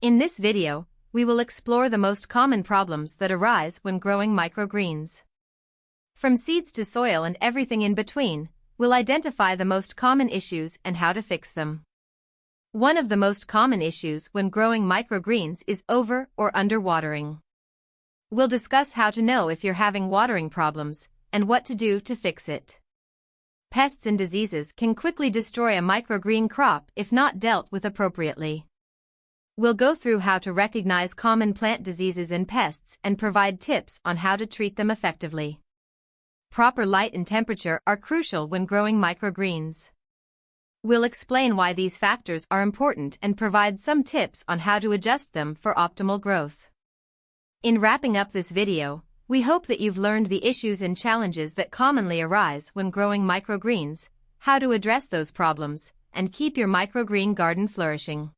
In this video, we will explore the most common problems that arise when growing microgreens. From seeds to soil and everything in between, we'll identify the most common issues and how to fix them. One of the most common issues when growing microgreens is over or underwatering. We'll discuss how to know if you're having watering problems and what to do to fix it. Pests and diseases can quickly destroy a microgreen crop if not dealt with appropriately. We'll go through how to recognize common plant diseases and pests and provide tips on how to treat them effectively. Proper light and temperature are crucial when growing microgreens. We'll explain why these factors are important and provide some tips on how to adjust them for optimal growth. In wrapping up this video, we hope that you've learned the issues and challenges that commonly arise when growing microgreens, how to address those problems, and keep your microgreen garden flourishing.